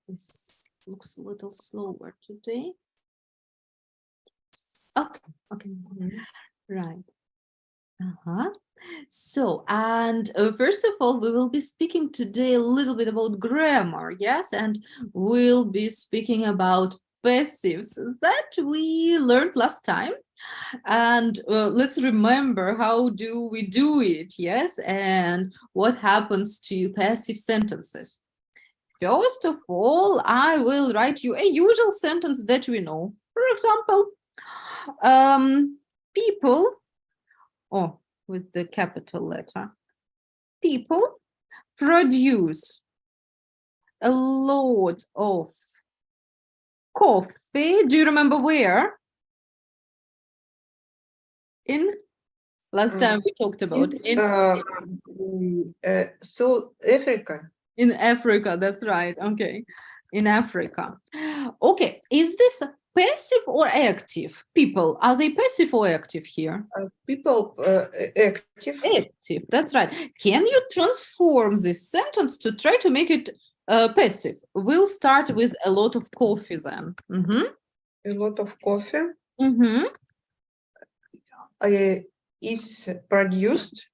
This looks a little slower today. Okay, right. So, and first of all, we will be speaking today a little bit about grammar, yes, and we'll be speaking about passives that we learned last time. And let's remember, how do we do it, yes, and what happens to passive sentences. First of all, I will write you a usual sentence that we know. For example, people, with the capital letter, people produce a lot of coffee. Do you remember where? In last time we talked about South Africa. In Africa, that's right. Okay, in Africa. Okay, is this passive or active? People, are they passive or active here? People active. Active, that's right. Can you transform this sentence to try to make it passive? We'll start with a lot of coffee then. A lot of coffee is produced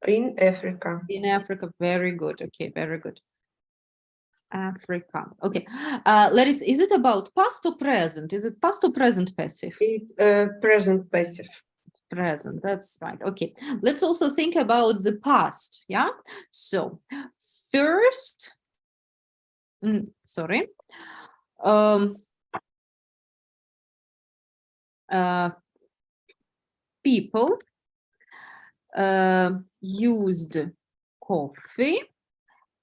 in Africa. In Africa, very good. Okay, very good. Africa. Okay. Larissa, is it about past or present? Is it past or present passive? It's present passive. Present, that's right. Okay. Let's also think about the past. Yeah. So first, people used coffee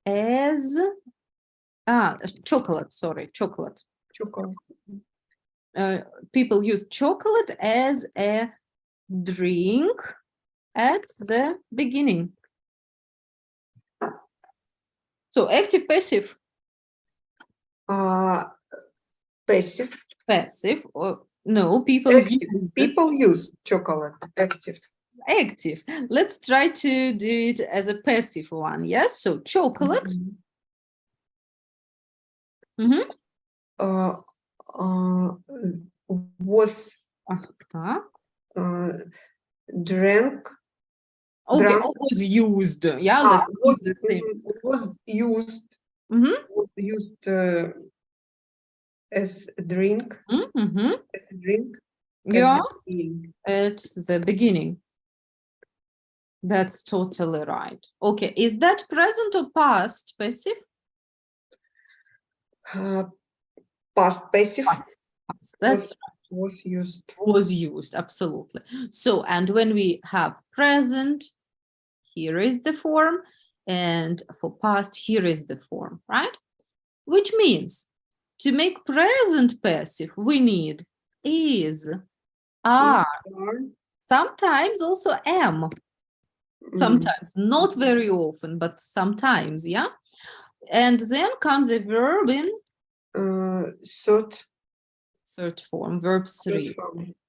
as chocolate. People used chocolate as a drink at the beginning. So active, passive. Passive, or no, people use chocolate. Active. Let's try to do it as a passive one. Yes, so chocolate. Was drank. Okay, was used. Yeah, let's was the same. Was used. Was used as a drink. As a drink. Yeah, at the beginning. That's totally right. Okay, is that present or past passive? Past passive. Past. That's was used. Was used, absolutely. So, and when we have present, here is the form, and for past, here is the form, right? Which means to make present passive, we need is, are, sometimes also am. Sometimes, not very often, but sometimes, yeah? And then comes a verb in third form, verb 3.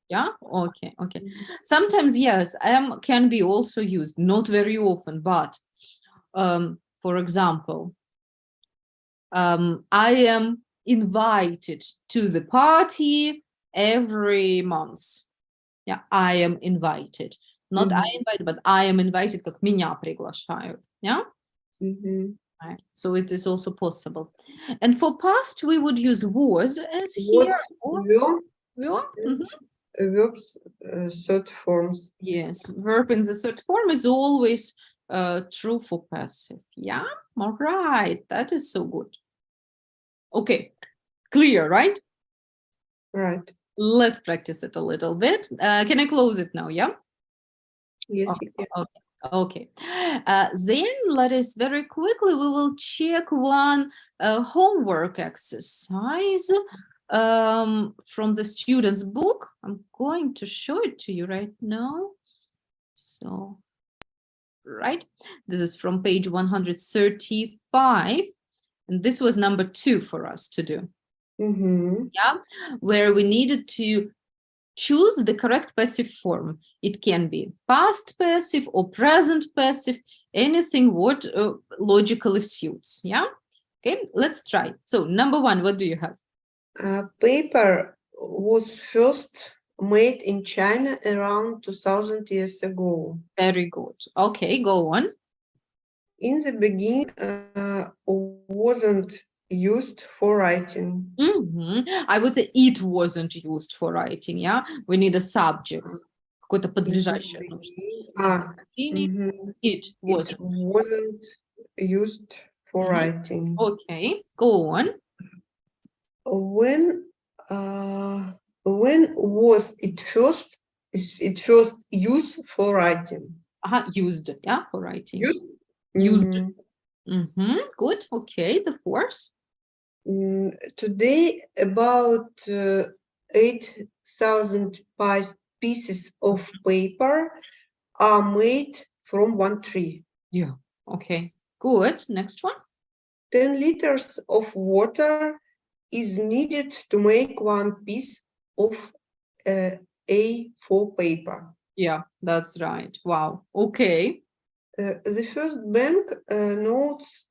Yeah, okay. Sometimes, yes, am can be also used, not very often, but for example, I am invited to the party every month. Yeah, I am invited. Not I invited, but I am invited, как меня приглашают. Yeah? Right. So it is also possible. And for past, we would use was as here. Verbs, third forms. Yes, verb in the third form is always true for passive. Yeah, all right. That is so good. Okay, clear, right? Right. Let's practice it a little bit. Can I close it now? Yeah? Yes, you can. Okay. Then let us very quickly, we will check one homework exercise from the student's book. I'm going to show it to you right now. So, right, this is from page 135, and this was number 2 for us to do. Yeah, where we needed to choose the correct passive form. It can be past passive or present passive, anything what logically suits. Yeah. Okay, let's try. So number one, what do you have? Paper was first made in China around 2000 years ago. Very good. Okay, go on. In the beginning, wasn't used for writing. I would say it wasn't used for writing, yeah? We need a subject. Какое-то подлежащее нужно. It It wasn't. wasn't used for writing. Okay, go on. When was it first used for writing? Used, yeah, for writing. Used. Good. Okay, the fourth. Today, about 8,000 pieces of paper are made from one tree. Yeah. Okay. Good. Next one. 10 liters of water is needed to make one piece of A4 paper. Yeah, that's right. Wow. Okay. The first bank notes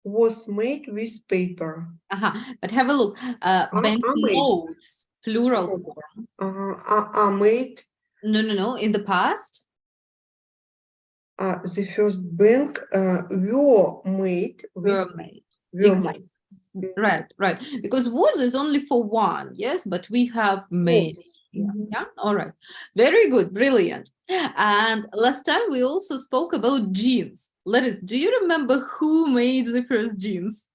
was made with paper. But have a look. Bank notes, plural form. Are made. No. In the past. The first bank were made. Exactly. Right. Because was is only for one, yes, but we have made. Yeah. All right. Very good. Brilliant. And last time we also spoke about jeans. Laris, do you remember who made the first jeans?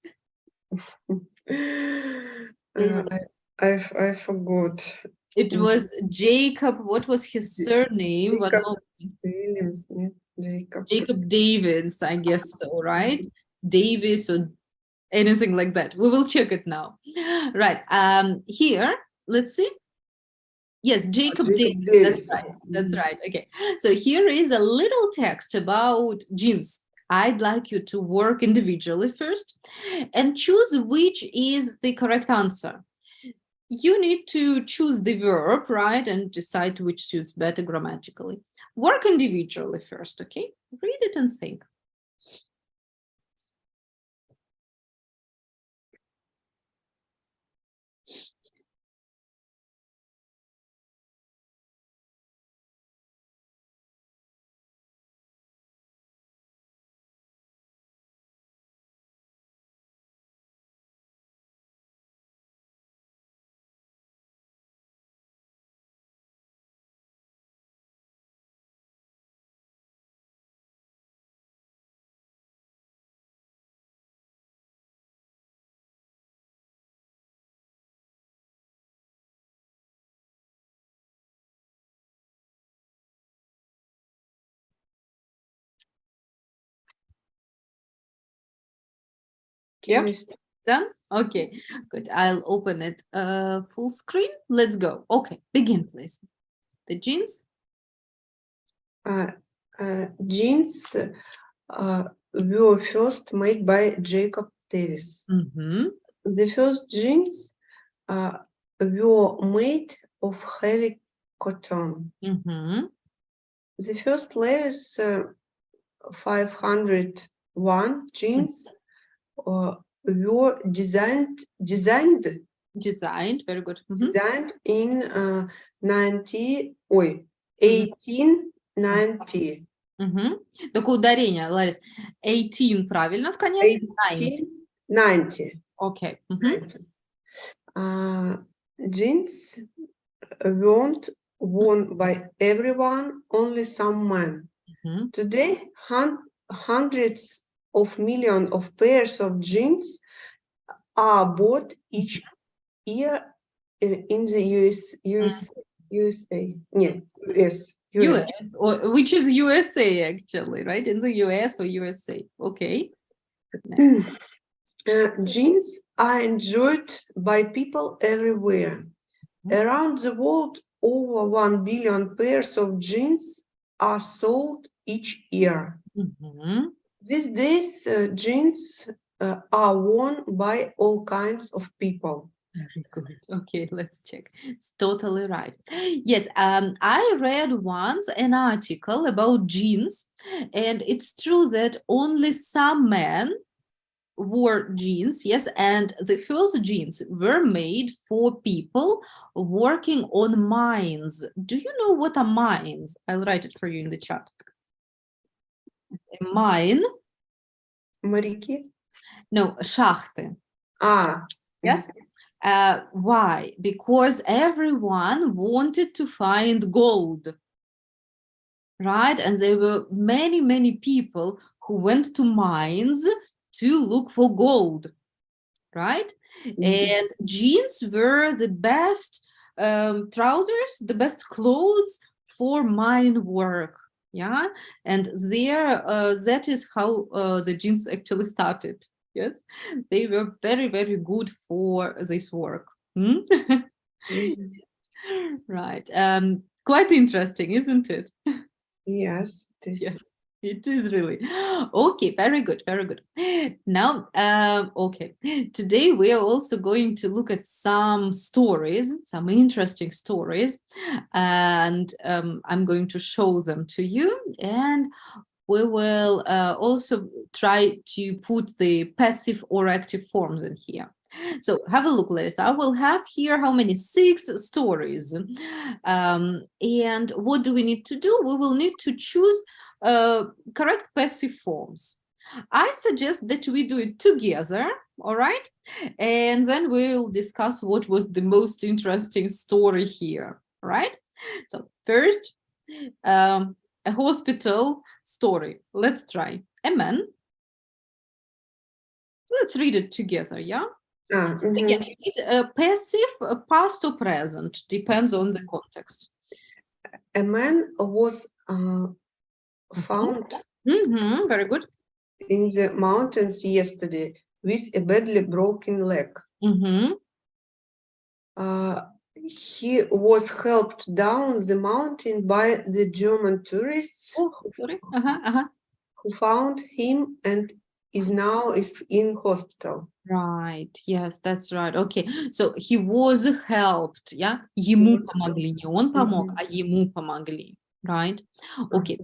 I forgot. It was Jacob. What was his surname? Jacob Davis, I guess so, right? Davis or anything like that. We will check it now. Right. Here, let's see. Yes, Jacob Davis. That's right. Okay. So here is a little text about jeans. I'd like you to work individually first and choose which is the correct answer. You need to choose the verb, right, and decide which suits better grammatically. Work individually first, okay? Read it and think. Yep. Done? Okay, good. I'll open it full screen. Let's go. Okay, begin, please. The jeans? Jeans were first made by Jacob Davis. The first jeans were made of heavy cotton. The first layers, 501 jeans, were designed. Very good. Designed in 1890. Только ударение, Ларис. 18, правильно, в конец? 90. Okay. Jeans weren't worn by everyone, only some men. Today, hundreds of millions of pairs of jeans are bought each year in the USA. US, which is USA actually, right? In the US or USA. Okay. Jeans are enjoyed by people everywhere. Around the world, over 1 billion pairs of jeans are sold each year. These days, jeans are worn by all kinds of people. Very good. Okay, let's check. It's totally right. Yes, I read once an article about jeans, and it's true that only some men wore jeans, yes, and the first jeans were made for people working on mines. Do you know what are mines? I'll write it for you in the chat. A mine, Моряки? no, шахты. Yes. Yes. Why? Because everyone wanted to find gold, right? And there were many, many people who went to mines to look for gold, right? And jeans were the best trousers, the best clothes for mine work. Yeah, and there, that is how the jeans actually started. Yes, they were very, very good for this work. Hmm? Right. Quite interesting, isn't it? Yes, it is. Yes, it is really. Okay, very good, very good. Now, okay, today we are also going to look at some stories, some interesting stories, and I'm going to show them to you, and we will also try to put the passive or active forms in here. So have a look, Liz. I will have here how many? 6 stories. And what do we need to do? We will need to choose correct passive forms. I suggest that we do it together, all right? And then we'll discuss what was the most interesting story here, right? So first, a hospital story. Let's try. A man. Let's read it together, yeah? So again, you need a passive, a past or present, depends on the context. A man was found Very good. in the mountains yesterday with a badly broken leg. He was helped down the mountain by the German tourists who found him and is now in hospital. Right, yes, that's right. Okay, so he was helped, yeah? Ему помогли, не он помог, а ему помогли, right? Okay,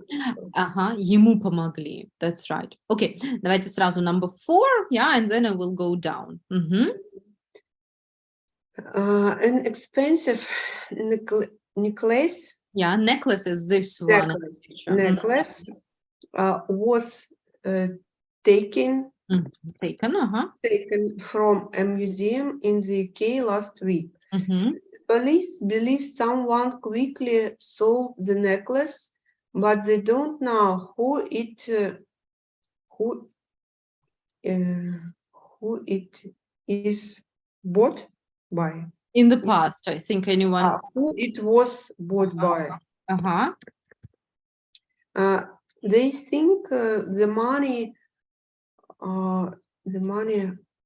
ему помогли, that's right. Okay, давайте сразу number 4, yeah, and then I will go down. An expensive necklace. Yeah, necklace is this one. Necklace was taken from a museum in the UK last week. Police believe someone quickly sold the necklace, but they don't know who it is bought by. In the past, I think anyone. Who it was bought by. They think the money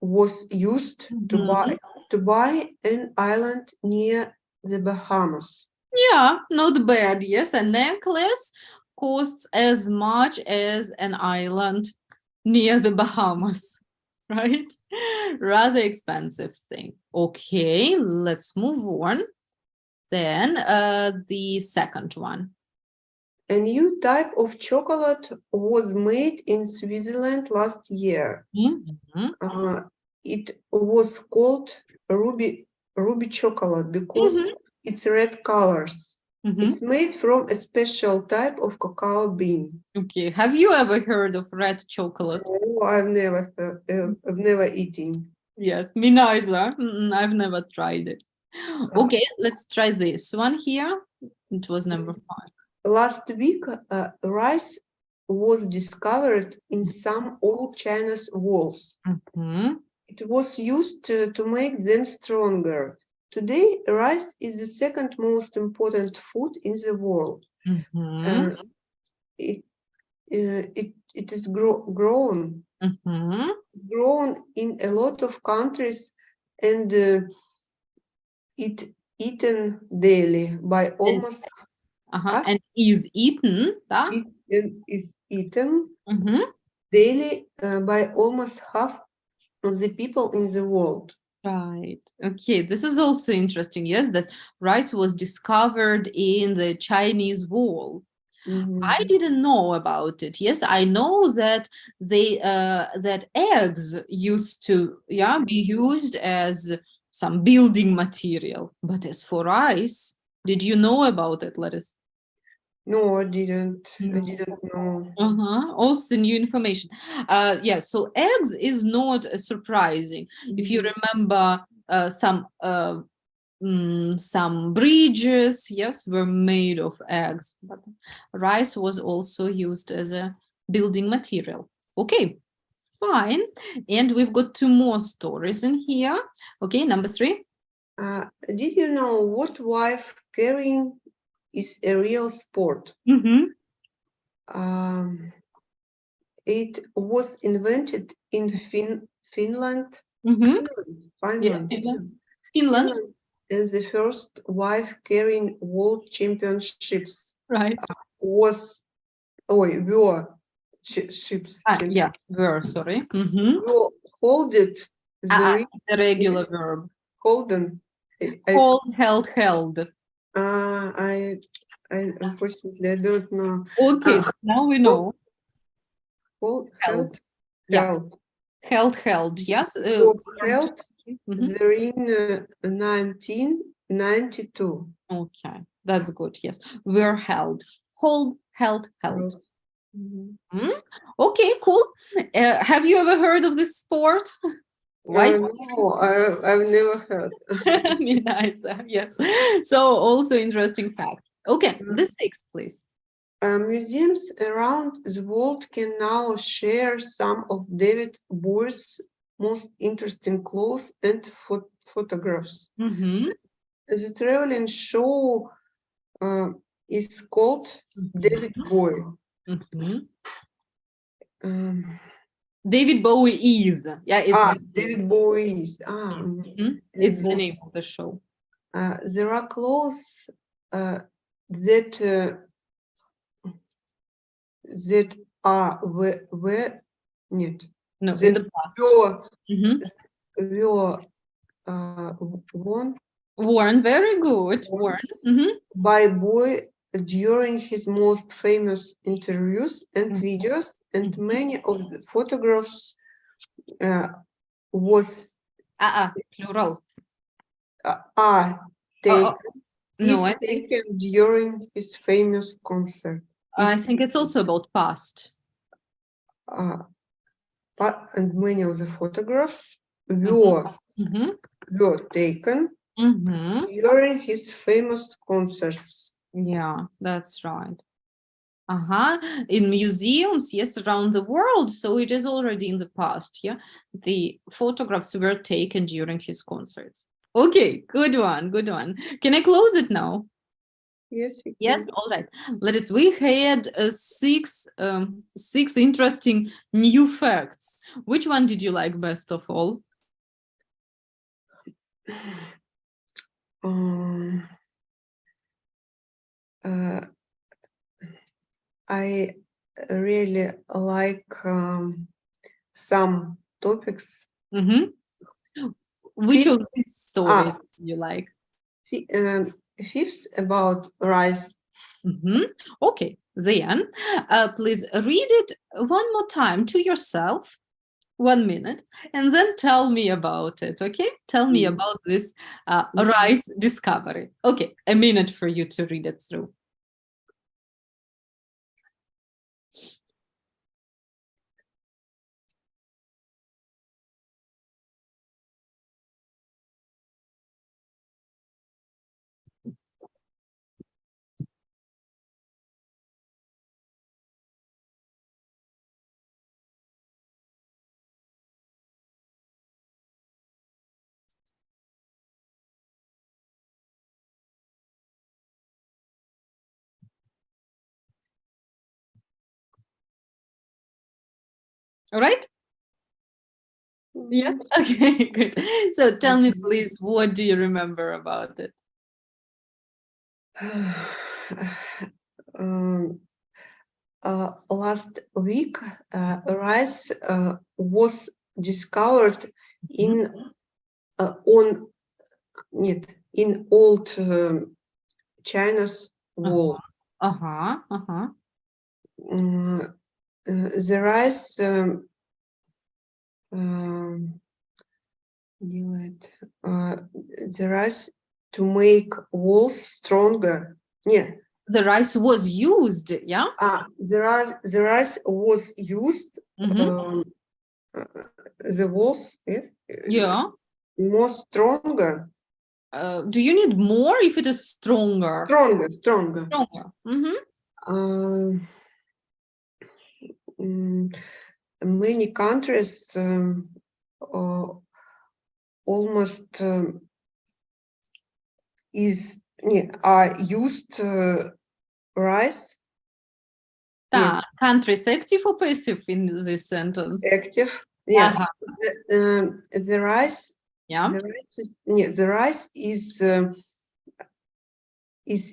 was used to buy an island near the Bahamas. Yeah, not bad. Yes, a necklace costs as much as an island near the Bahamas, right? Rather expensive thing. Okay, let's move on. Then the second one. A new type of chocolate was made in Switzerland last year. It was called ruby chocolate because it's red colors. It's made from a special type of cacao bean. Okay, have you ever heard of red chocolate? No, I've never eaten. Yes, me neither. I've never tried it. Okay, let's try this one here. It was number 5. Last week, rice was discovered in some old China's walls. It was used to make them stronger. Today, rice is the second most important food in the world. It is grown in a lot of countries and it eaten daily by almost. And is eaten. It is eaten daily by almost half of the people in the world. Right. Okay, this is also interesting. Yes, that rice was discovered in the Chinese wall. I didn't know about it. Yes, I know that that eggs used to be used as some building material. But as for rice, did you know about it, Laris? No, I didn't. I No. didn't know. Also new information. Yeah, so eggs is not surprising. If you remember some bridges, yes, were made of eggs, but rice was also used as a building material. Okay, fine. And we've got two more stories in here. Okay, number 3. Did you know what wife carrying is a real sport? It was invented in Finland. Yeah, Finland. Finland. And the first wife carrying world championships Right. were ships. Yeah, were, sorry. Were hold it. The regular verb. Holden. Hold, held. I unfortunately I don't know. Okay, so now we know. Held. Yeah. Held, yes. Held there in 1992. Okay, that's good, yes. We're held. Hold, held. Okay, cool. Have you ever heard of this sport? No, I've never heard. Me neither, yes. So also interesting fact. Okay, the 6th, please. Museums around the world can now share some of David Bowie's most interesting clothes and photographs. The traveling show is called David Bowie. David Bowie is. Yeah, David Bowie is. It's the name of the show. There are clothes that are нет. No, in the past. Were worn, very good. Worn. By Bowie during his most famous interviews and videos, and many of the photographs was plural. Taken during his famous concert. I think it's also about past. And many of the photographs were taken during his famous concerts. Yeah, that's right. In museums, yes, around the world. So it is already in the past. Yeah, the photographs were taken during his concerts. Okay, good one. Can I close it now? Yes, all right. We had 6 interesting new facts. Which one did you like best of all? I really like some topics. Which of these stories do you like? Fifth about rice. Okay, then please read it one more time to yourself, 1 minute, and then tell me about it. Okay, tell me about this rice discovery. Okay, a minute for you to read it through. All right? Yes? Okay, good. So tell me, please, what do you remember about it? Last week, rice was discovered in old China's wall. the rice the rice to make walls stronger. Yeah. The rice was used, yeah? The rice was used. Mhm. The walls, yeah, Yeah. more stronger. Do you need more if it is stronger? Stronger. Stronger. Many countries almost are used rice. Так, countries active or passive in this sentence? Active. Yeah. Ага. The rice. Yeah. The rice is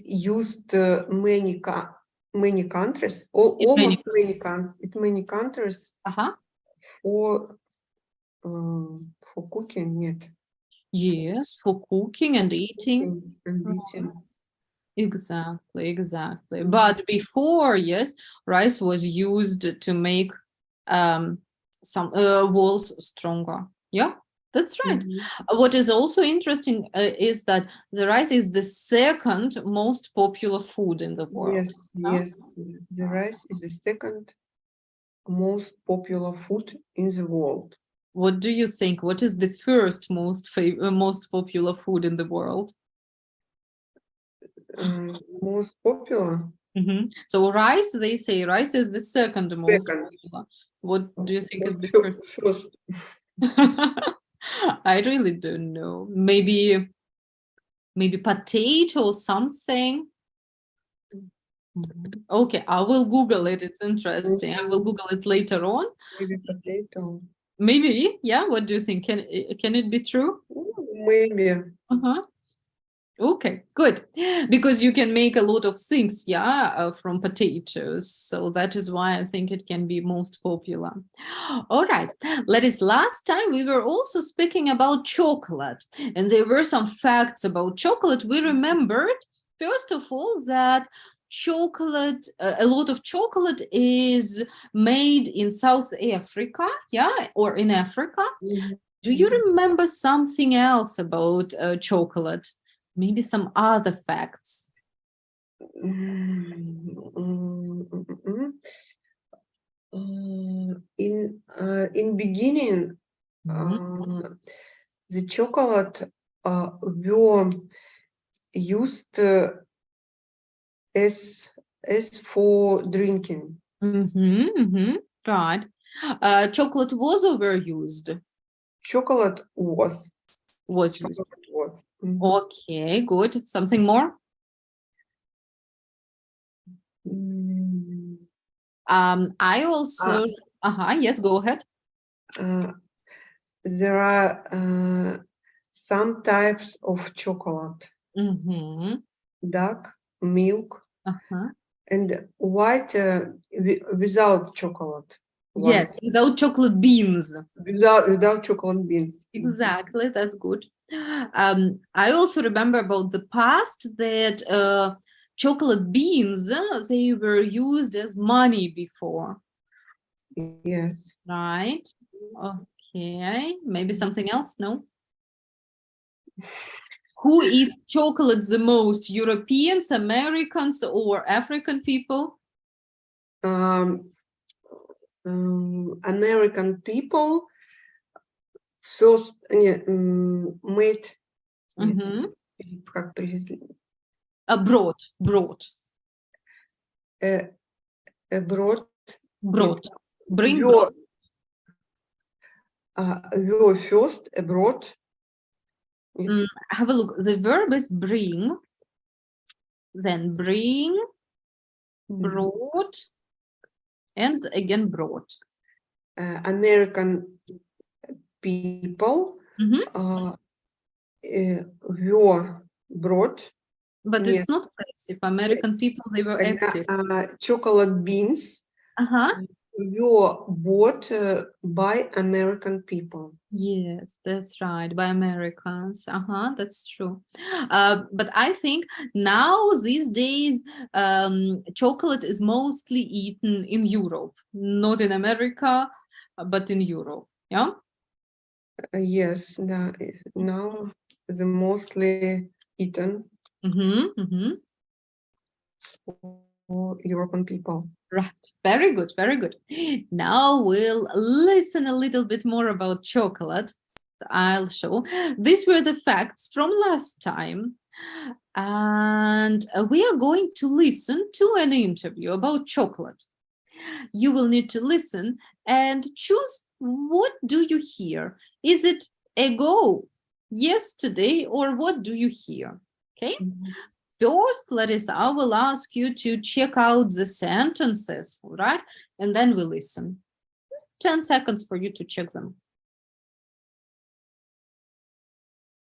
used many countries. Almost many countries Ага. for cooking. Нет. Yes, for cooking and eating. Eating. Exactly. But before, yes, rice was used to make some walls stronger. Yeah, that's right. What is also interesting is that the rice is the second most popular food in the world. Yes. The rice is the second most popular food in the world. What do you think? What is the first most popular food in the world? Most popular. So rice, they say rice is the second most popular. What do you think is the first? I really don't know. Maybe potato or something. Okay, I will Google it. It's interesting. I will Google it later on. Maybe potato. Maybe, yeah. What do you think? Can it be true? Maybe. Okay, good. Because you can make a lot of things, yeah, from potatoes. So that is why I think it can be most popular. All right. Last time we were also speaking about chocolate, and there were some facts about chocolate. We remembered, first of all, that chocolate, a lot of chocolate is made in South Africa, yeah, or in Africa. Do you remember something else about chocolate? Maybe some other facts. In beginning, the chocolate were used as for drinking. Right. Chocolate was overused. Chocolate was used. Okay, good. Something more? I also. Yes, go ahead. There are some types of chocolate. Dark, milk, and white without chocolate. Yes, without chocolate beans. Without chocolate beans. Exactly, that's good. I also remember about the past that chocolate beans, they were used as money before. Yes. Right. Okay. Maybe something else? No? Who eats chocolate the most? Europeans, Americans, or African people? American people first made Brought. Bring brought. Were first abroad. Have a look. The verb is bring, then bring, brought, and again brought. American people were brought. But it's not passive. American people, they were active. Chocolate beans were bought by American people. Yes, that's right, by Americans. That's true. But I think now, these days, chocolate is mostly eaten in Europe, not in America, but in Europe. Yeah. Yes, now the mostly eaten for European people. Right. Very good. Very good. Now we'll listen a little bit more about chocolate. I'll show. These were the facts from last time. And we are going to listen to an interview about chocolate. You will need to listen and choose, what do you hear? Is it ago, yesterday, or what do you hear? Okay. First, Larissa, I will ask you to check out the sentences, all right? And then we listen. 10 seconds for you to check them.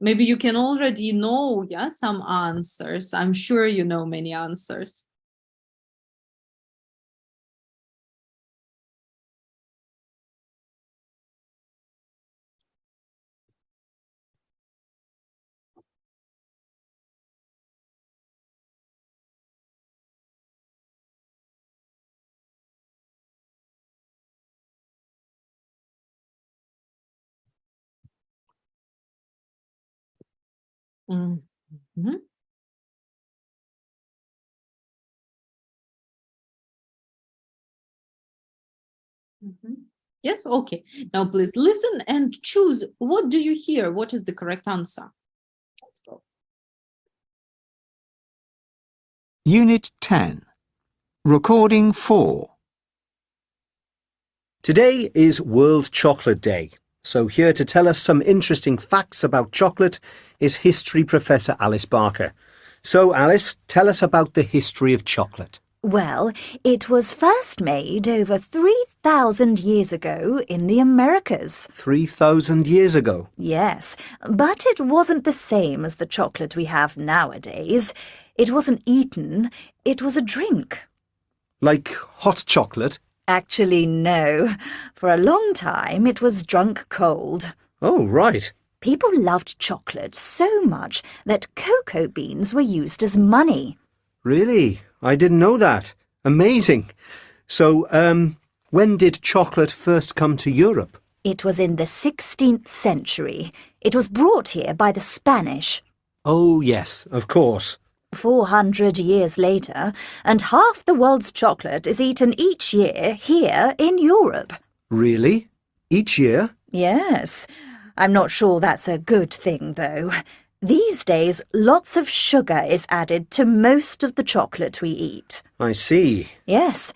Maybe you can already know, yeah, some answers. I'm sure you know many answers. Mhm. Yes, okay. Now please listen and choose, what do you hear? What is the correct answer? Let's go. Unit 10. Recording 4. Today is World Chocolate Day, so here to tell us some interesting facts about chocolate is history professor Alice Barker. So, Alice, tell us about the history of chocolate. Well, it was first made over 3,000 years ago in the Americas. 3,000 years ago? Yes, but it wasn't the same as the chocolate we have nowadays. It wasn't eaten, it was a drink. Like hot chocolate? Actually, no. For a long time, it was drunk cold. Oh, right. People loved chocolate so much that cocoa beans were used as money. Really? I didn't know that. Amazing. So, when did chocolate first come to Europe? It was in the 16th century. It was brought here by the Spanish. Oh, yes, of course. 400 years later, and half the world's chocolate is eaten each year here in Europe. Really? Each year? Yes. I'm not sure that's a good thing, though. These days, lots of sugar is added to most of the chocolate we eat. I see. Yes.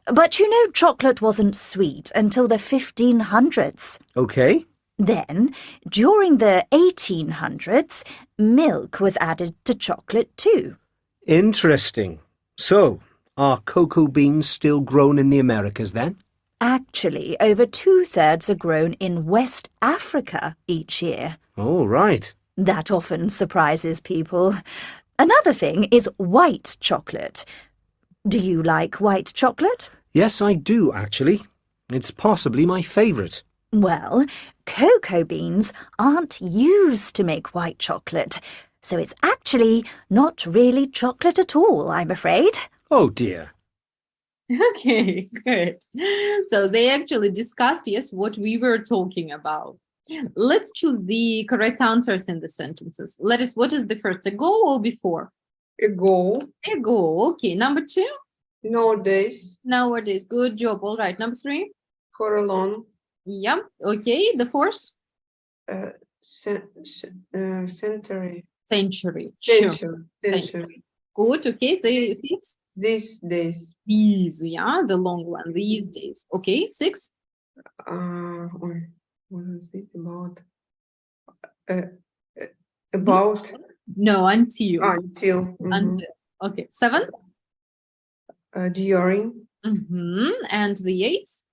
But you know, chocolate wasn't sweet until the 1500s. Okay. Then, during the 1800s, milk was added to chocolate too. Interesting. So, are cocoa beans still grown in the Americas then? Actually, over 2/3 are grown in West Africa each year. Oh, right. That often surprises people. Another thing is white chocolate. Do you like white chocolate? Yes, I do, actually. It's possibly my favourite. Well, cocoa beans aren't used to make white chocolate, so it's actually not really chocolate at all, I'm afraid. Oh, dear. Okay, good. So they actually discussed, yes, what we were talking about. Let's choose the correct answers in the sentences. Lettuce, what is the first, ago or before? Ago. Ago, okay. Number 2? Nowadays. Nowadays, good job. All right, number 3? For a long. Yeah, okay. The 4th? Century. Century. Sure. Century. Good, okay. The 5th? These days. These, yeah, the long one, these days. Okay, 6th? What is it about? About? No, until. Until. Until. Okay, 7th? During. And the 8th?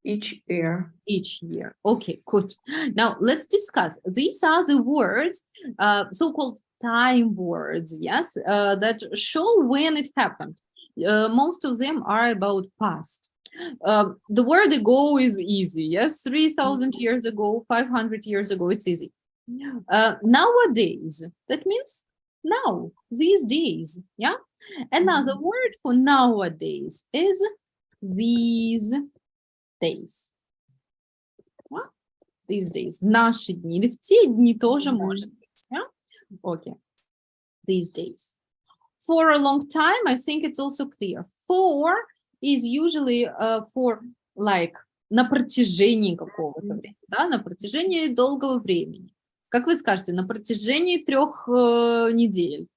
Each year. Each year. Okay, good. Now let's discuss. These are the words, so-called time words, yes, that show when it happened. Most of them are about past. The word ago is easy. Yes, 3,000 years ago, 500 years ago, it's easy. Nowadays, that means now, these days. Yeah. Another word for nowadays is these days. Yeah? These days. В наши дни или в те дни тоже может быть. Yeah? Okay. These days. For a long time, I think it's also clear. For is usually for like на протяжении какого-то времени, да, на протяжении долгого времени. Как вы скажете, на протяжении 3 недель.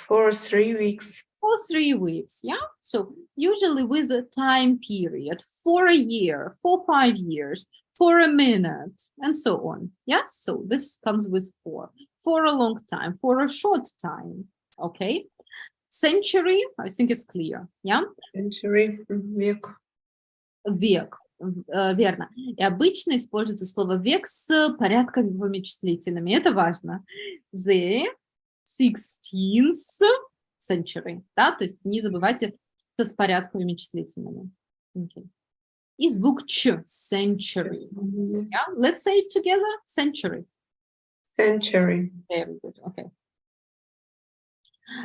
For 3 weeks. For 3 weeks, yeah? So usually with a time period, for a year, for 5 years, for a minute, and so on. Yes, so this comes with for a long time, for a short time, okay? Century, I think it's clear, yeah? Century. Век. Век, верно. И обычно используется слово век с порядковыми числительными, это важно. The 16th century, да, то есть не забывайте, что с порядковыми числительными. Okay. И звук ч, century. Yeah? Let's say it together, century. Century. Very good, okay.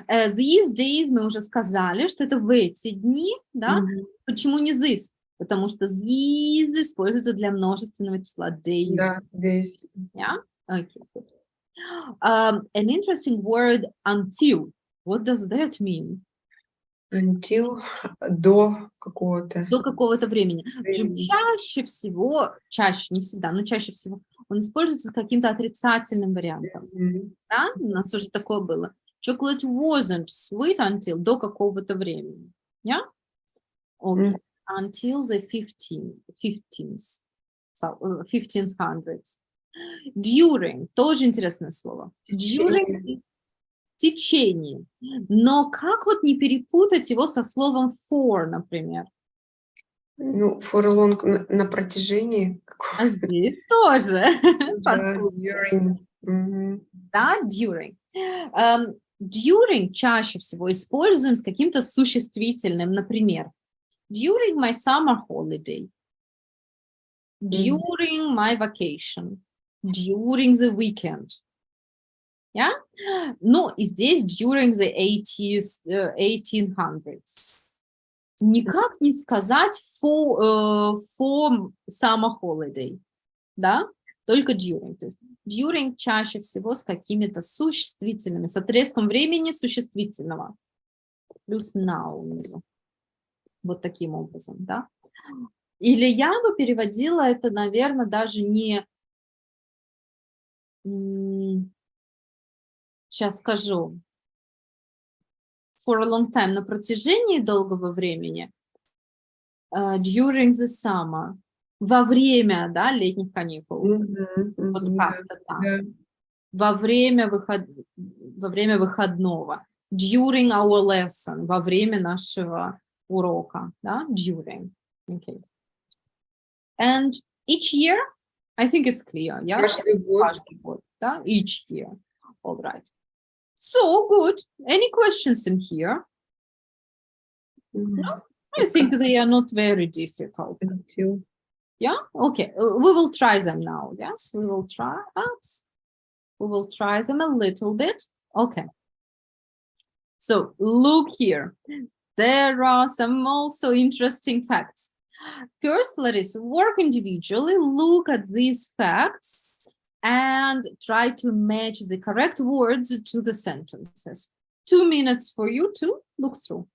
These days мы уже сказали, что это в эти дни, да? Почему не this? Потому что these используется для множественного числа days. Да, здесь. Yeah? Okay, good. An interesting word, until. What does that mean? Until до какого-то. До какого-то времени. Времени. Чаще всего, чаще, не всегда, но чаще всего он используется с каким-то отрицательным вариантом. Да? У нас уже такое было. Chocolate wasn't sweet until до какого-то времени. Yeah? Okay. Until the 1500s. During, тоже интересное слово. During, в течение. Но как вот не перепутать его со словом for, например? Ну, for a long, на протяжении. А здесь тоже. Да, during. Да, during. During чаще всего используем с каким-то существительным, например, during my summer holiday, during my vacation, during the weekend. Yeah? Ну, и здесь during the 1800s. Никак не сказать for summer holiday, да? Только during. То есть during чаще всего с какими-то существительными, с отрезком времени существительного. Плюс noun. Вот таким образом, да? Или я бы переводила это, наверное, даже не... Сейчас скажу. For a long time, на протяжении долгого времени. During the summer. Во время, да, летних каникул. Вот как-то так. Во время выходного. During our lesson. Во время нашего урока. Да? During. Okay. And each year, I think it's clear. Yeah? Каждый год. Каждый год, да? Each year. All right. So good. Any questions in here? No? I think they are not very difficult. Until. Yeah? Okay. We will try them now. Yes, we will try. We will try them a little bit. Okay. So look here. There are some also interesting facts. First, let us work individually, look at these facts, and try to match the correct words to the sentences. 2 minutes for you to look through.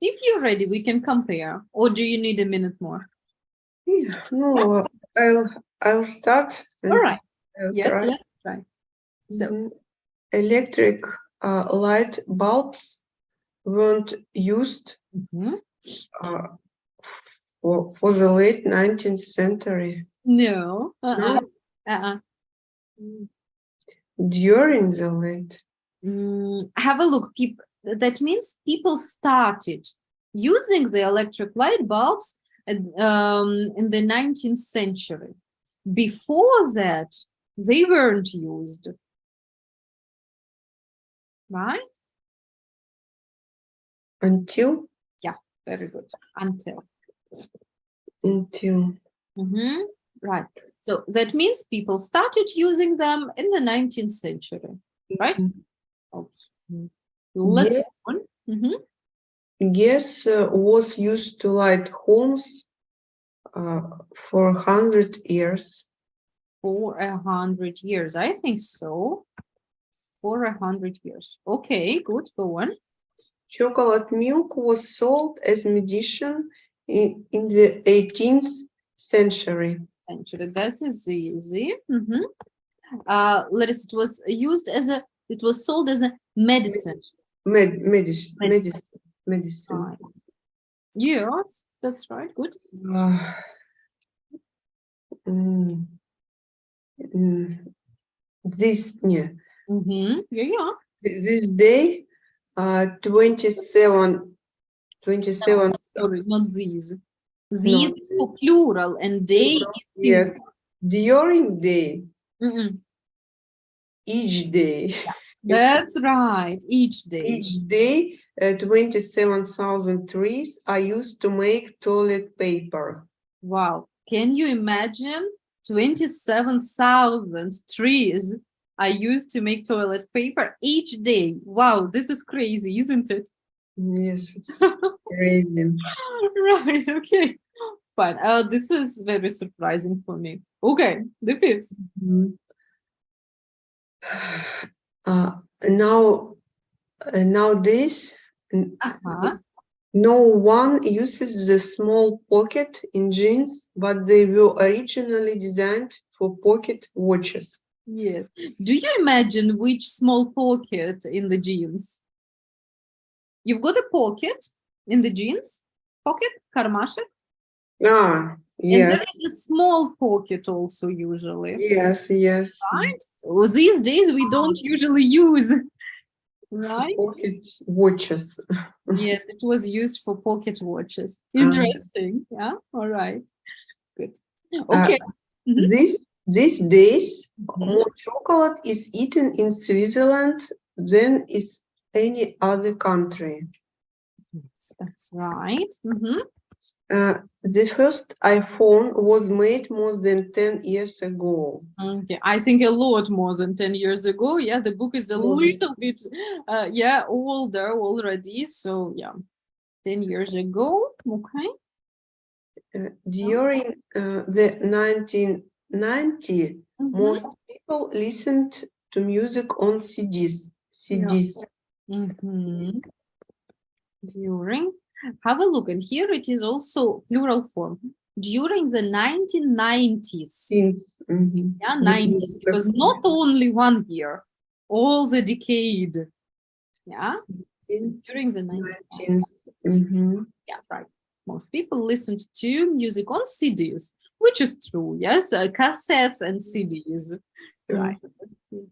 If you're ready, we can compare. Or do you need a minute more? Yeah, no, I'll start. All and right. I'll Yes, try. let's try. So, Mhm. Electric light bulbs weren't used mhm. uh, for the late 19th century. No. No, Uh-uh. during the late. Have a look. That means people started using the electric light bulbs in the 19th century. Before that, they weren't used. Right? Until. Very good. Until. Until. Right. So that means people started using them in the 19th century. Right? Okay. Let's Yeah. move on. Mhm. Gas was used to light homes for 100 years. For 100 years. I think so. For 100 years. Okay, good. Go on. Chocolate milk was sold as medicine in the 18th century. Century. That is easy. Larissa, it was sold as a medicine. Medicine. Right. Yes, that's right. Good. This yeah. Yeah. This day, 27. Sorry, not these. These is for plural and day is Yes. singular. During day, Mhm. each day. That's right. Each day. Each day, 27,000 trees are used to make toilet paper. Wow. Can you imagine 27,000 trees are used to make toilet paper each day? Wow, this is crazy, isn't it? Yes, it's crazy. Right, okay. Fine. This is very surprising for me. Okay, the fifth. Nowadays, no one uses the small pocket in jeans, but they were originally designed for pocket watches. Yes. Do you imagine which small pocket in the jeans? You've got a pocket in the jeans? Pocket? Кармашек? Ah, And there yes, is a small pocket also usually. yes. Right? So these days we don't usually use, right? Pocket watches. Yes, it was used for pocket watches. Interesting. Yeah. All right. Good. Okay. These days, Mhm. more chocolate is eaten in Switzerland than is any other country. Yes, that's right. The first iPhone was made more than 10 years ago. Okay. I think a lot more than 10 years ago. Yeah, the book is a little bit older already. So yeah, 10 years ago. Okay. During the 1990s, most people listened to music on CDs. During, have a look, and here it is also plural form. During the 1990s. Yeah, 90s, because not only 1 year, all the decade. Yeah, during the 1990s. Yeah, right. Most people listened to music on CDs, which is true. Yes, cassettes and CDs. Right.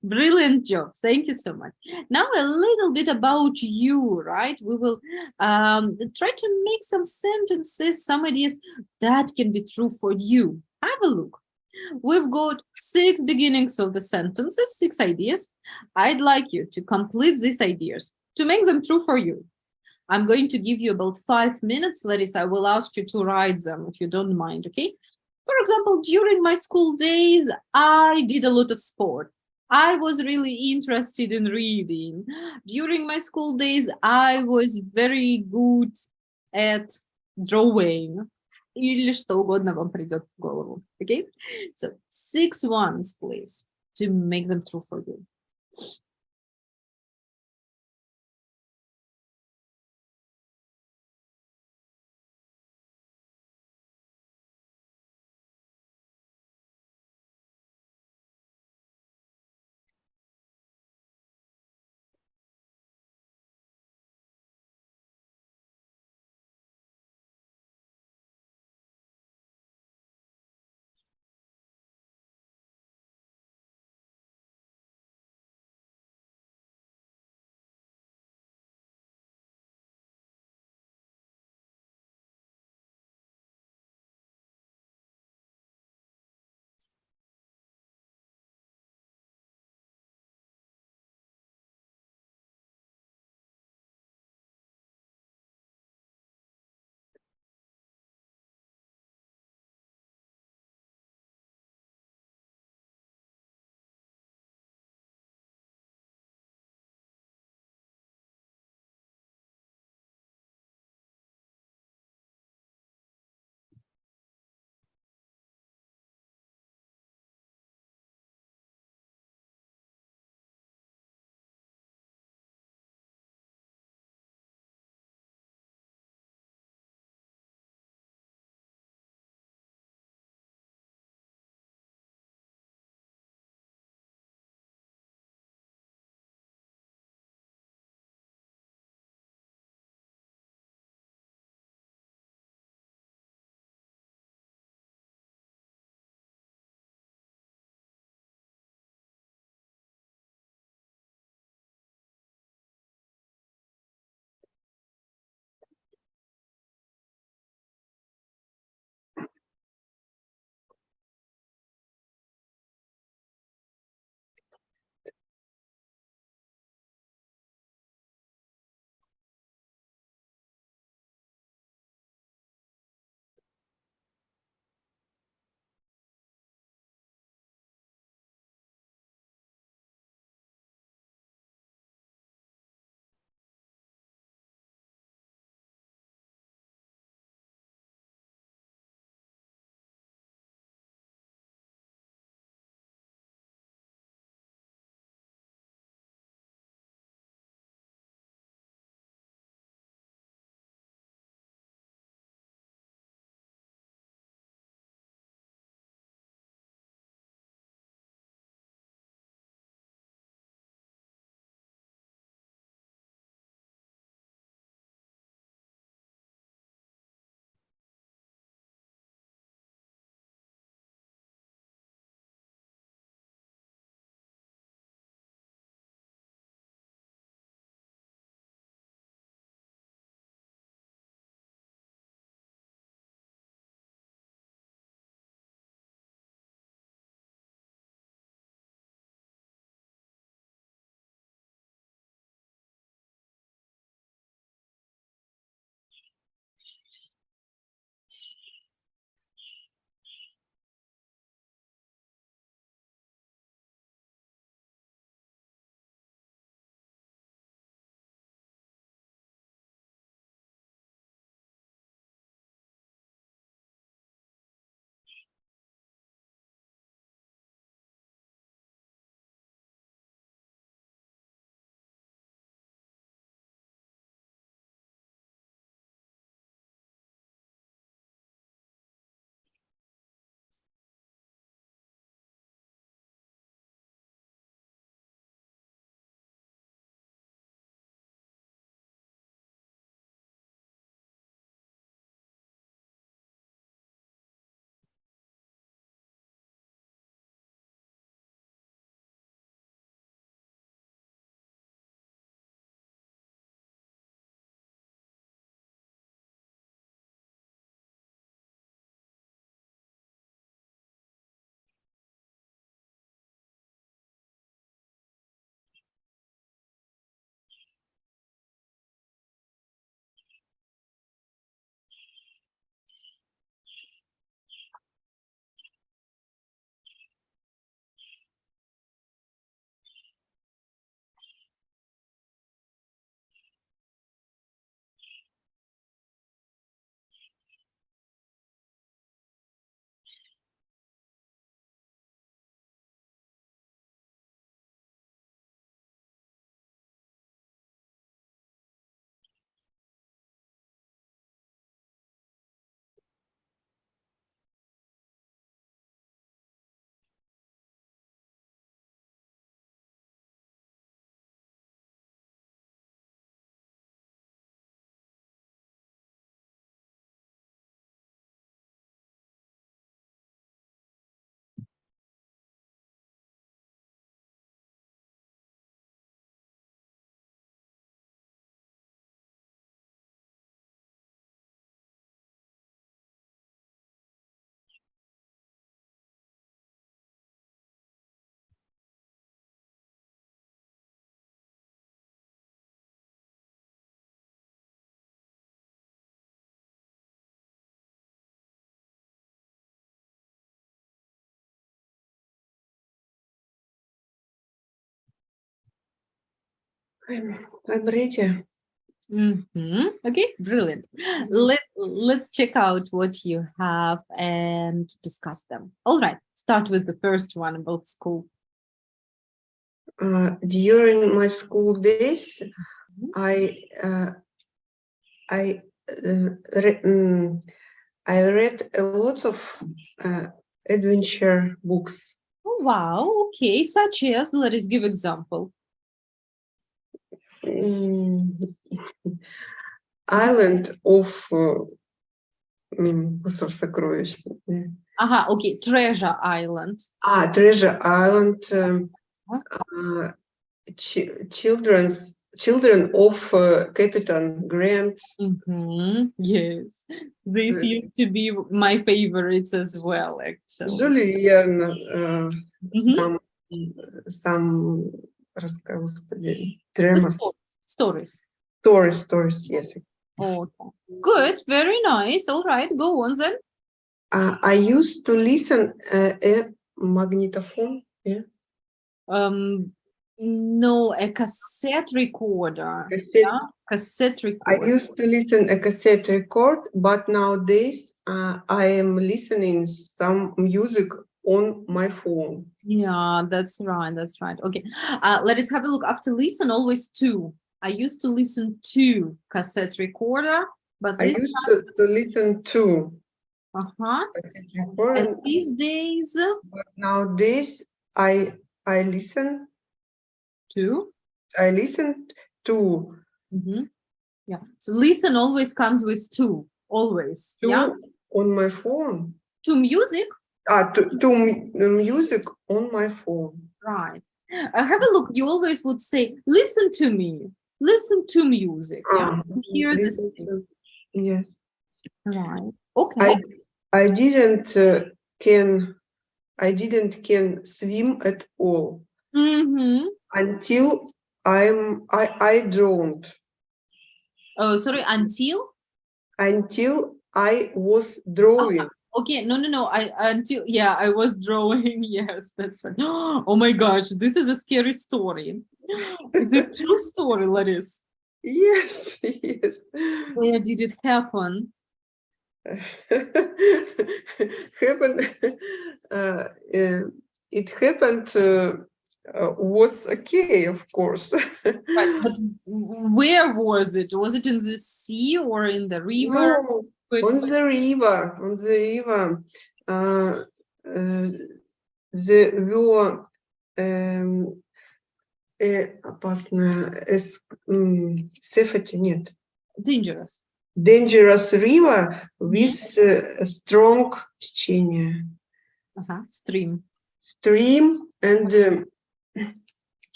Brilliant job. Thank you so much. Now a little bit about you, right? We will try to make some sentences, some ideas that can be true for you. Have a look. We've got 6 beginnings of the sentences, 6 ideas. I'd like you to complete these ideas to make them true for you. I'm going to give you about 5 minutes, Larissa. I will ask you to write them if you don't mind, okay? For example, during my school days, I did a lot of sport. I was really interested in reading. During my school days, I was very good at drawing. Или что угодно вам придет в голову. Okay? So 6 ones, please, to make them true for you. I'm ready. Okay, brilliant. Let's check out what you have and discuss them. All right, start with the first one about school. During my school days, Mhm. I read a lot of adventure books. Oh, wow, okay, such as, let us give example. Island of остров сокровищ. Aha, okay, Treasure Island. Treasure Island. Children of Captain Grant. Yes, this used to be my favorites as well, actually. Julie Verne. Mhm. Some господи, The drama stories. stories, yes. Okay, good, very nice. All right, go on then. I used to listen a magnetophone. Yeah. No, a cassette recorder. Cassette. Yeah, cassette I recorder. used to listen a cassette record, but nowadays I am listening some music on my phone. Yeah, that's right. That's right. Okay. Let us have a look. After listen, always to. I used to listen to cassette recorder, but I this used to listen to cassette and record, these days but nowadays I listen to. to Yeah. So listen always comes with to. Always. Yeah. on my phone. To music. To music on my phone. Right. Have a look. You always would say, listen to me. Listen to music. Yeah. Hear this. Yes. Right. Okay. I didn't can swim at all until I drowned. Oh, sorry. Until I was drawing. Okay, no. I was drawing. Yes, that's right. Oh my gosh, this is a scary story. Is it true story, Laris? Yes, yes. Where did it happen? It happened. Was okay, of course. Right, but where was it? Was it in the sea or in the river? No, on the river. The were опасная safety нет. Dangerous. Dangerous river with strong течение. Stream. And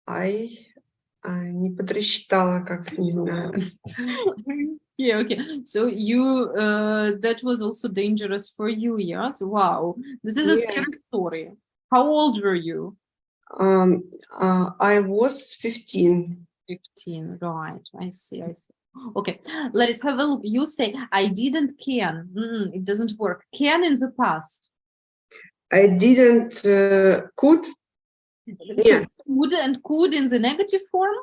I не подрасчитала, как не знаю. Yeah, okay. So you that was also dangerous for you, yes? Wow. This is a scary story. How old were you? I was 15. 15, right. I see. Okay, let us have a look. You say, I didn't can. It doesn't work. Can in the past. I didn't could. So would and could in the negative form?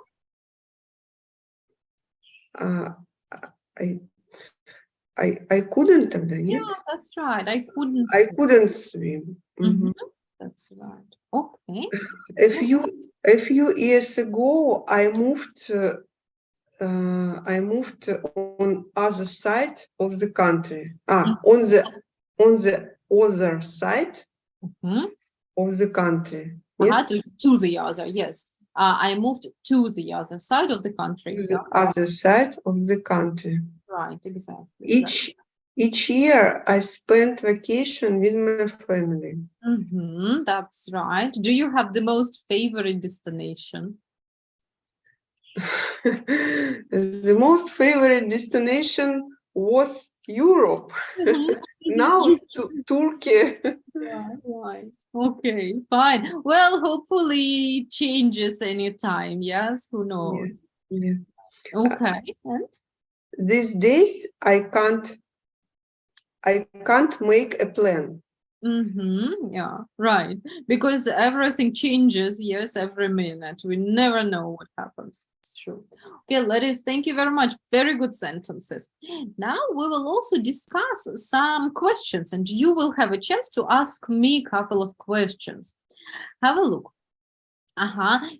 I couldn't тогда, нет? Yeah, that's right. I couldn't couldn't swim. That's right. Okay. A few years ago, I moved on other side of the country. On the other side of the country. To the other, yes. I moved to the other side of the country. To the other side of the country. Right, exactly. Each year I spent vacation with my family. That's right. Do you have the most favorite destination? The most favorite destination was Europe. Now Turkey. Right. Okay, fine. Well, hopefully it changes anytime. Yes, who knows? Yes. Okay. And these days I can't make a plan. Yeah, right. Because everything changes, yes, every minute. We never know what happens. It's true. Okay, ladies, thank you very much. Very good sentences. Now we will also discuss some questions, and you will have a chance to ask me a couple of questions. Have a look.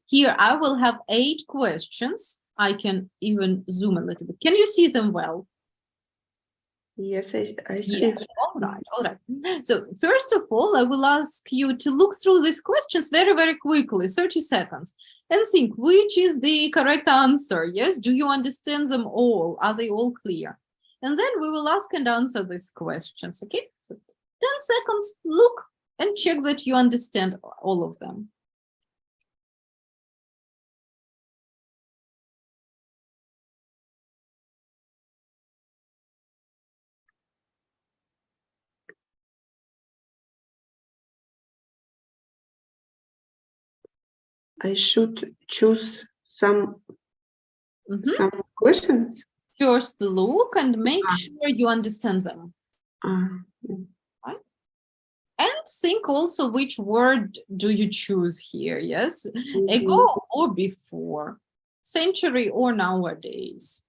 Here I will have 8 questions. I can even zoom a little bit. Can you see them well? Yes, I see. Yes, all right. So first of all, I will ask you to look through these questions very, very quickly, 30 seconds, and think which is the correct answer. Yes, do you understand them all? Are they all clear? And then we will ask and answer these questions, okay? So 10 seconds, look and check that you understand all of them. I should choose some Mhm. questions. First look and make sure you understand them. And think also which word do you choose here, yes? Ago or before, century or nowadays.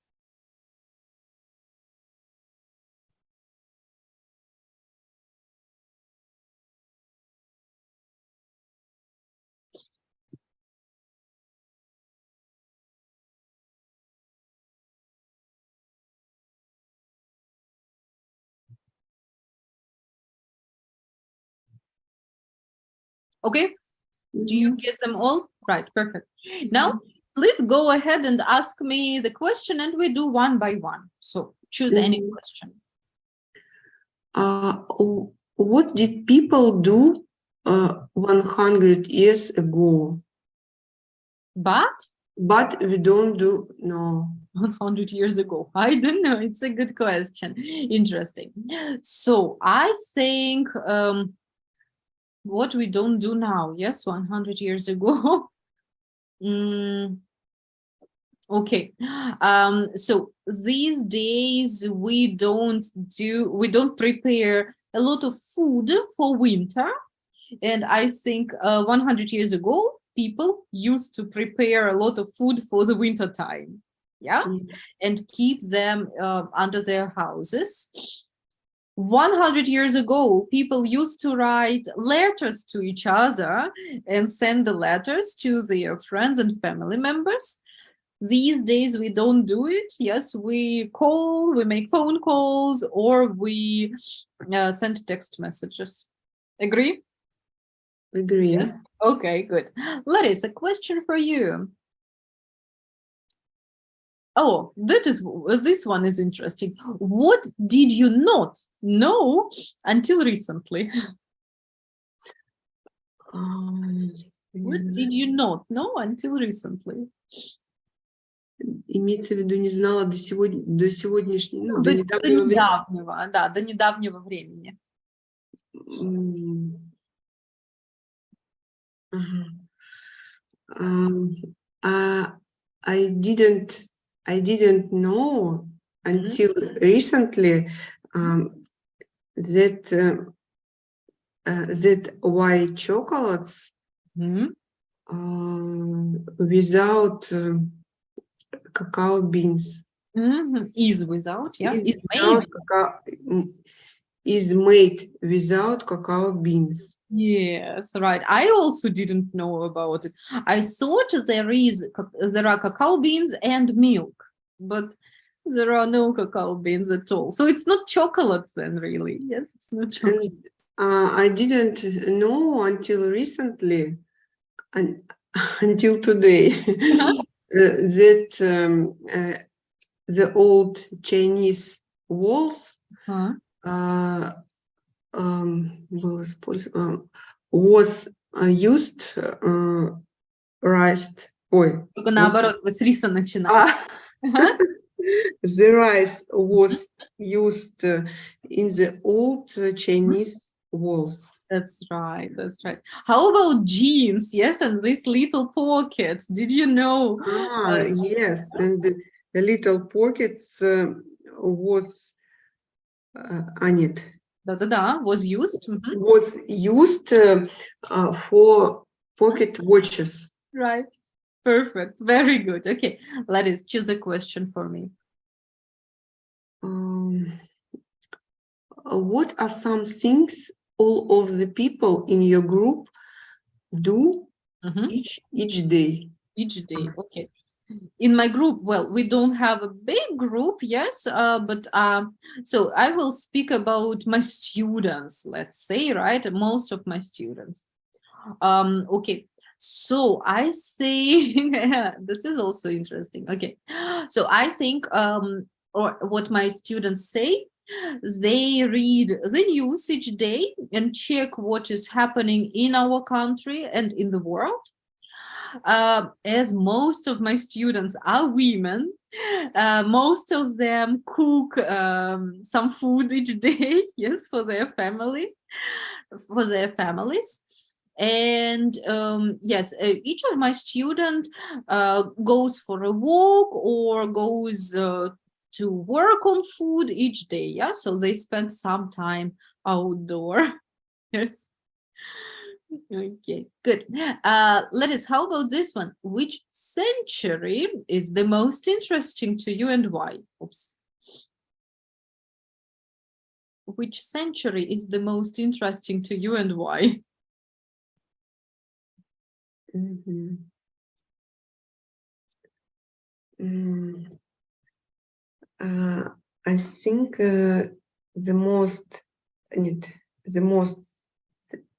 Okay, do you get them all? Right, perfect. Now, please go ahead and ask me the question and we do one by one. So choose any question. What did people do 100 years ago? But we don't do, no. 100 years ago, I don't know. It's a good question. Interesting. So I think what we don't do now, yes, 100 years ago. Okay, so these days we don't prepare a lot of food for winter, and I think 100 years ago people used to prepare a lot of food for the winter time, yeah, and keep them under their houses. 100 years ago, people used to write letters to each other and send the letters to their friends and family members. These days, we don't do it. Yes, we call, we make phone calls, or we send text messages. Agree? Agree. Yes. Okay, good. Larissa, a question for you. Oh, this one is interesting. What did you not know until recently? What did you not know until recently? Имеется в виду, не знала до сегодняшнего, до недавнего, да, до недавнего времени. I didn't know until recently that white chocolates without cacao beans. Is without, yeah, is made without cacao beans. Yes, right. I also didn't know about it. I thought there are cacao beans and milk, but there are no cacao beans at all. So it's not chocolate then, really. Yes, it's not chocolate. And I didn't know until recently, until today, that the old Chinese walls was used rice. Только наоборот, с риса начинаем. The rice was used in the old Chinese walls. That's right. That's right. How about jeans? Yes, and these little pockets. Did you know? Yes, and the little pockets was Anit. Was used. Mhm. was used for pocket watches. Right. Perfect. Very good. Okay. Let's choose a question for me. What are some things all of the people in your group do Mhm. each day? Each day. Okay. In my group, well, we don't have a big group, yes, but so I will speak about my students, let's say, right? Most of my students. Okay. So I think this is also interesting. Okay. So I think or what my students say, they read the news each day and check what is happening in our country and in the world. As most of my students are women, most of them cook some food each day, yes, for their families. And yes, each of my students goes for a walk or goes to work on food each day. Yeah, so they spend some time outdoor. Yes. Okay, good. Lettuce, how about this one? Which century is the most interesting to you and why? Oops. Which century is the most interesting to you and why? Mhm. I think the most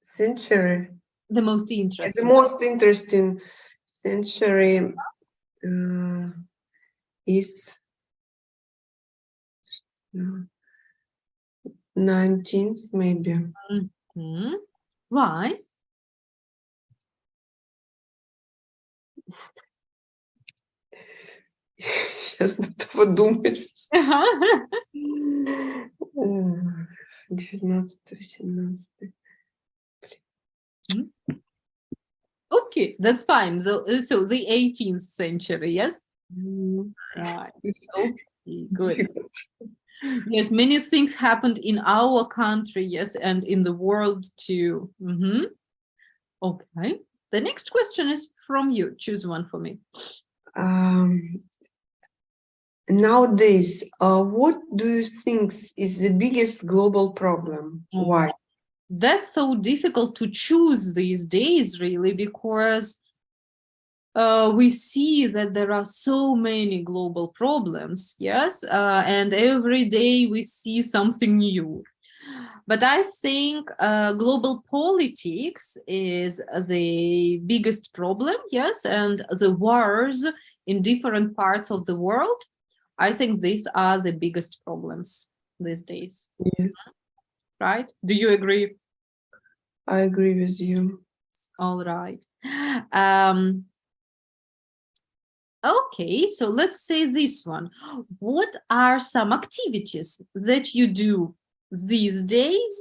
century, The most the interesting. most interesting century is 19th, maybe. Mhm. Why? Сейчас надо подумать. 19-18. Okay, that's fine. So the 18th century, yes? Right. Okay, good. Yes, many things happened in our country, yes, and in the world too. Mhm. Okay. The next question is from you. Choose one for me. Nowadays, what do you think is the biggest global problem? Oh. Why? That's so difficult to choose these days, really, because we see that there are so many global problems, yes, and every day we see something new. But I think global politics is the biggest problem, yes, and the wars in different parts of the world. I think these are the biggest problems these days. Yeah. Right? Do you agree? I agree with you. All right. Okay, so let's say this one. What are some activities that you do these days?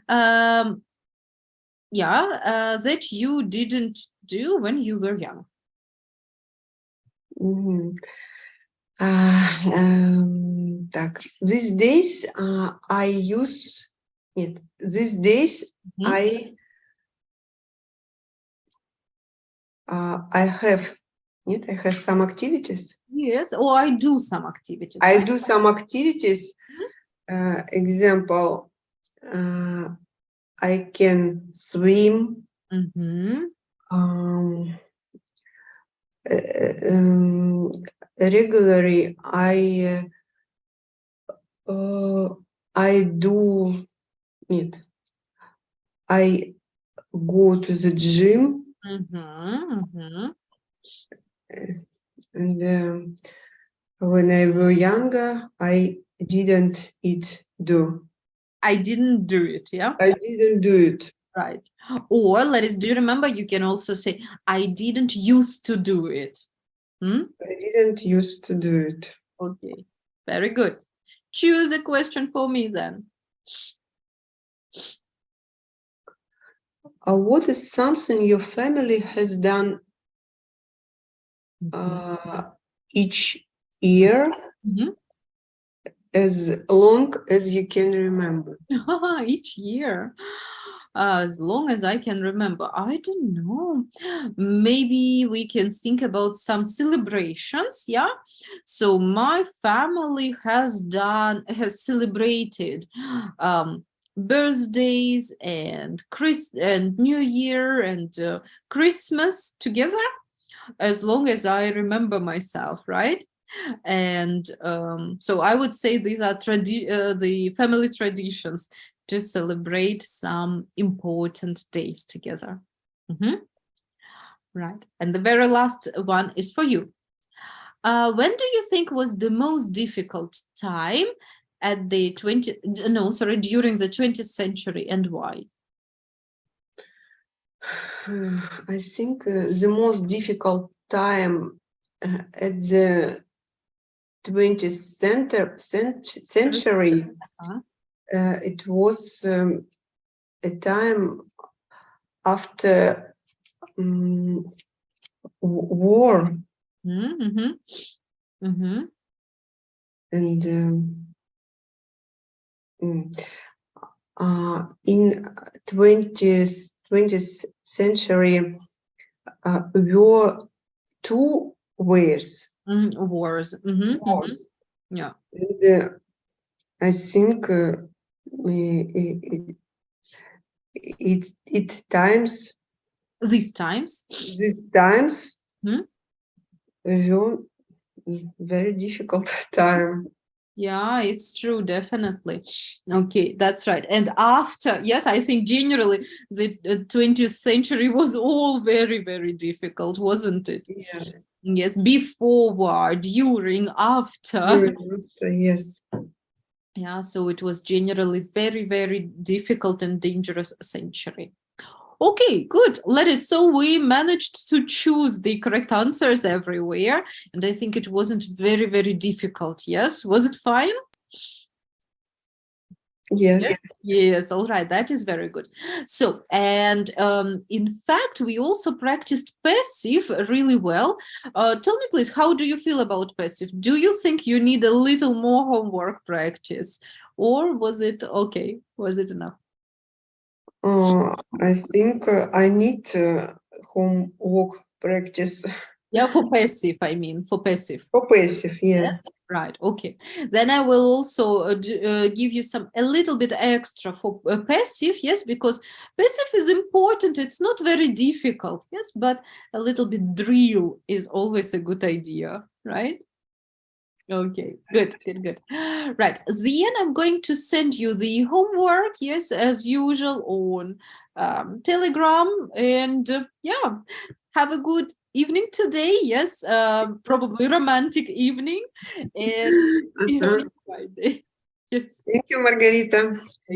That you didn't do when you were young. Так, these days I use it. These days I have some activities. Yes, or I do some activities. I do some activities. Example, I can swim. Regularly, I do it. I go to the gym. And when I was younger, I didn't do. I didn't do it, yeah? I didn't do it. Right. Or do you remember, you can also say, I didn't used to do it. I didn't used to do it. Okay, very good. Choose a question for me then. What is something your family has done each year as long as you can remember. Each year. As long as I can remember, I don't know. Maybe we can think about some celebrations, yeah? So my family has celebrated birthdays and New Year and Christmas together, as long as I remember myself, right? And so I would say these are the family traditions to celebrate some important days together. Right. And the very last one is for you. When do you think was the most difficult time at the during the 20th century, and why? I think the most difficult time at the 20th century, it was a time after war. And in 20th century, were two wars. Wars. Wars. Yeah. And, I think these times were very difficult time. Yeah, it's true, definitely. Okay, that's right. And after, yes, I think generally the 20th century was all very, very difficult, wasn't it? Yes. Yes, before war, during, after. Yes. Yeah, so it was generally very, very difficult and dangerous century. Okay, good. So we managed to choose the correct answers everywhere. And I think it wasn't very, very difficult. Yes, was it fine? Yes. Yes, all right. That is very good. So, and in fact, we also practiced passive really well. Tell me, please, how do you feel about passive? Do you think you need a little more homework practice, or was it okay? Was it enough? I think I need homework practice. Yeah, for passive, I mean, for passive. For passive, yes. Right, okay. Then I will also give you a little bit extra for passive, yes, because passive is important. It's not very difficult, yes, but a little bit drill is always a good idea, right? Okay, good. Right, then I'm going to send you the homework, yes, as usual on Telegram, and yeah, have a good evening today, yes, probably romantic evening, and see you on Friday. Yes. Thank you, Margarita.